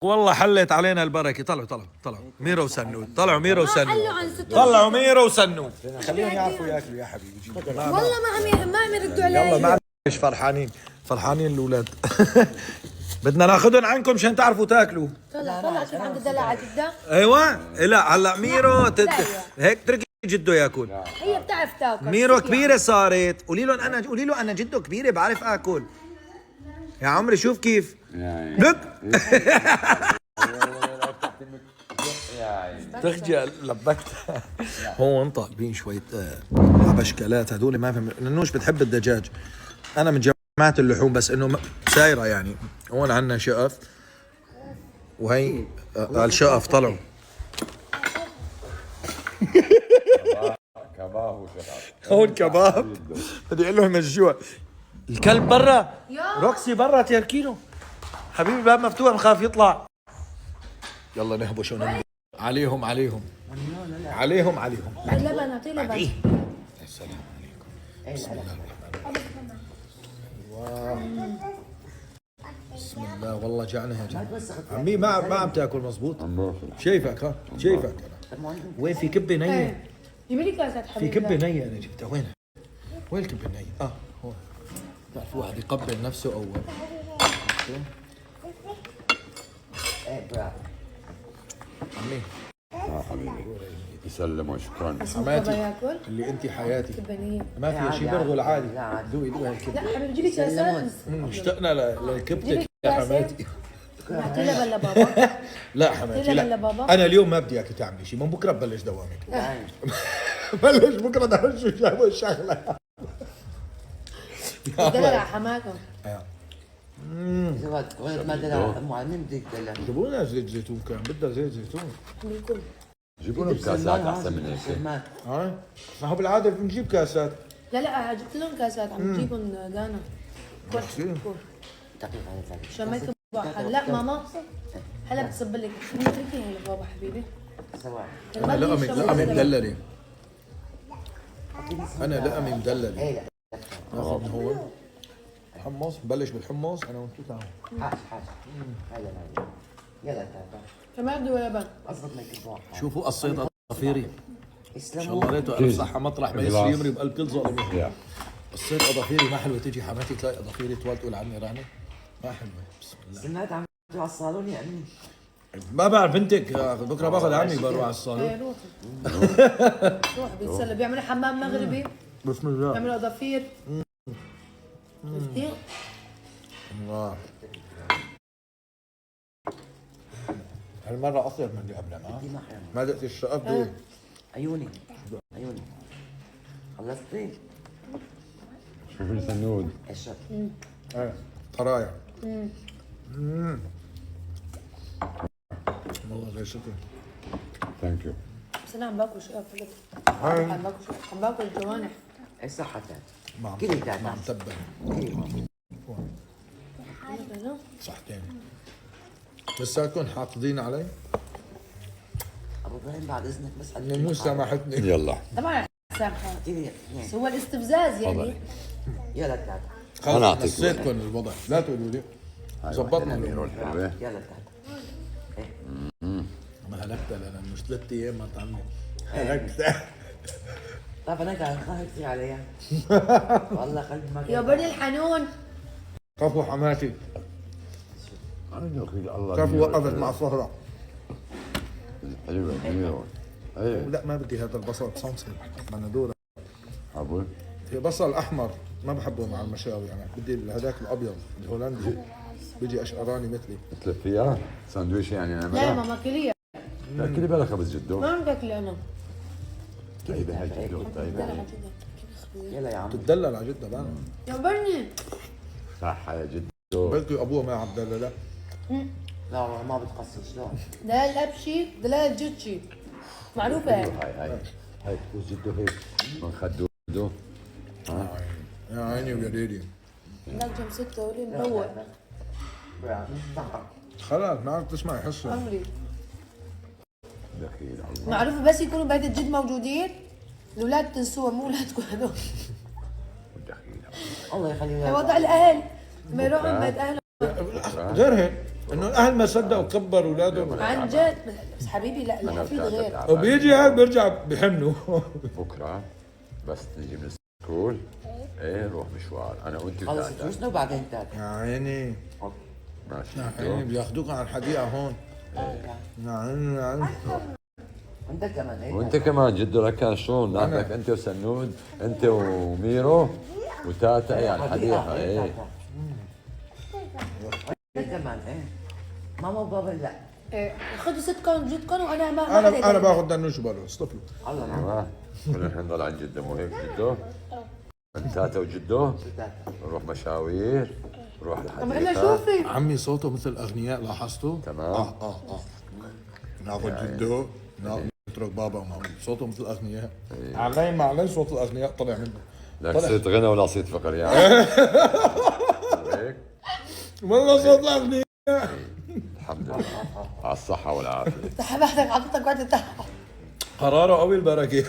والله حلت علينا البركه. طلعوا ميرو وسنود. طلعوا ميرو وسنود. قال له عن ست طلعوا ميرو وسنود. خليهم يعرفوا ياكلوا يا حبيبي. والله ما عم يردوا يلا علي. ما مش فرحانين الاولاد. بدنا ناخذهم عنكم عشان تعرفوا تاكلوا. طلع كيف عند الدلع جدا. ايوه لا هلا ميرو هيك تركي جده ياكل. هي بتعرف تاكل. ميرو كبيره صارت. قولي له انا جده كبيره بعرف اكل. يا عمري شوف كيف لك. تخجل لبكتها. هون طالبين شوية حبشكلات هذول ما فهم. ننوش بتحب الدجاج. أنا من جماعة اللحوم بس إنه سايرة يعني. هون عنا شقف وهي الشقف طلعوا. كباب هون كباب. بدي أقول لهم الجوع. الكلب برا. روكسي برا تركينه. حبيبي الباب مفتوح بخاف يطلع. يلا نهبش وننبش. عليهم لبن اعطيه لبن. السلام عليكم. بسم الله الرحمن الرحيم. بسم الله والله جعنا يا جماعه. عمي ما عم تاكل مزبوط. شايفك انا. وين في كبه نيه؟ جيبي لي كاسات في حبيبي. كبه نيه انا جبتها. وين الكبه النيه؟ هون. بتعرف واحد يقبل نفسه اول. عمي حبيبي يسلم وشكرا. حماتي ياكل اللي انت حياتي. كبنيه. ما في شيء برغل عادي. دوقي هالكبه. لا حبيبي جيبي كاسات. اشتقنا لكبتك يا حماتي. اعطي لبن لبابا. لا حماتي لبن لا. لبابا. انا اليوم ما بدي اياك تعملي شيء. من بكره ببلش دوامك. بلش بكره ده شو جابوا الشغله. دلع حماكم. زواج ولد ما دلع امه على مين بدك تدلع؟ جيبوا لنا زيت زيتون كان بدها زيت زيتون. بالكل. جيبوا لهم كاسات احسن من هيك. سلمان ها ما هو بالعاده بنجيب كاسات. لا جبت لهم كاسات عم تجيبهم دانا. كل دقيقة على ذلك. عشان ما يكبوا حل. لا ماما هلا بتصب لك. اتركي هي لبابا حبيبي. سواء انا لقمي مدلله. انا لقمي مدلله. ايه لا ناخذ من هون حمص. بلش بالحمص انا وانتو تعالوا. حاج هذا يلا تعال كمان بدي لبن. اضبط ما يكبوا. شوفوا قصيت اظافيري. ان شاء الله يسلموا. ريته الف صحه مطرح ما يصير يمري بقلب كل ظالم. قصيت اظافيري ما حلوه. تيجي حماتي تلاقي اظافيري طوال تقول عني راني ما حلوه. بسم الله. سمعت عم على الصالون يعني. ما بعرف بنتك بكره باخذ عمي بروح على الصالون. ايه روح بيتسلى بيعملوا حمام مغربي. بسم الله. بيعملوا اظافير. شفتي؟ الله. هالمرة أصير من اللي قبلها. ما دقتي الشقف دول. عيوني خلصتي؟ شوفي سنود. اشرب. ايه طرايع. والله غير شكرا. ثانك يو. بس انا عم باكل شقف. عم باكل الجوانح. ايه صحتك؟ ما عم كلي تعال. ما عم تبن. صحتين. لساتكم حاقدين علي؟ ابو ابراهيم بعد اذنك بس مو سامحتني. يلا طبعا سامحة. اعطيني بس هو الاستفزاز يعني. يلا تعال. خلص أنا أعطيك نسيتكم الوضع. لا تقولوا لي. زبطنا اليوم. الحلوة. يلا تعال. ما هلكت لأنا مش 3 أيام ما طعمني. هلكت. طيب انا قاعد خايف كثير عليها. والله قلبي ما يا بني الحنون. كفو حماتي. أنا أخي الله. كفو وقفت مع الصهرة. حلوة كبيرة. ايه لا ما بدي هذا البصل صنصل. بدنا دورة. عبود. في بصل احمر ما بحبه مع المشاوي. يعني بدي هذاك الابيض الهولندي بيجي اشقراني مثلي. مثل فيها ساندويش يعني لا نعملها. ماما كلية. تاكلي بلا خبز جدو. ما عم باكلي انا. طيبة هاي جدو طيبة. يلا يا عم. تدلل على جدة بقى. يا بني. صح يا جدو. بلكي ابوها ما عم دللها. لا والله ما بتقصر شلون؟ دلال الابشي دلال الجتشي. معروفة هيك. هاي تكون جدو هيك من خدودو. يا عيني ويا ليلي. هناك جنب ستة ولي مروق. خلاص ما عم تسمعي حصة. عمري. دخيل الله. معروفة بس يكونوا بيت الجد موجودين الأولاد تنسوها مو أولادكم هذول. دخيل الله يخليهم. وضع الأهل لما يروحوا بيت أهلهم. غير هيك انه الاهل ما صدقوا كبر اولادهم. عن جد بس حبيبي لا الحفيد غير. وبيجي هاد بيرجع بحنوا. بكره بس نجي من السكول ايه نروح مشوار انا وانت خلص وتاتا. توسنا وبعدين تاتا. يا عيني ماشي يا عيني بياخذوك على الحديقه هون. يا عيني يا عيني. وانت كمان ايه؟ وانت كمان جدو ركان شلون ناخذك انت وسنود انت وميرو وتاتا ايه على الحديقه ايه. انت كمان ايه؟ ماما وبابا لا. إيه، خذوا ستكم جدكم وانا ما انا باخذ دنوش بلوس طفل. الله معك. ايوه كنا الحين نضل عند جده مو هيك جدو؟ انت تاتا وجدو تاتا. نروح مشاوير نروح طب هلا الحديقه. شوفي عمي صوته مثل الاغنياء لاحظتوا؟ تمام. ناخذ جده نترك بابا وماما صوته مثل الاغنياء. علي ما علي صوت الاغنياء طلع منه. لا صيت غنى ولا صيت فقر يعني. هيك والله صوت الاغنياء. الحمد لله على الصحه والعافيه. سحبتك عطيتك وقت قراره قوي البركه.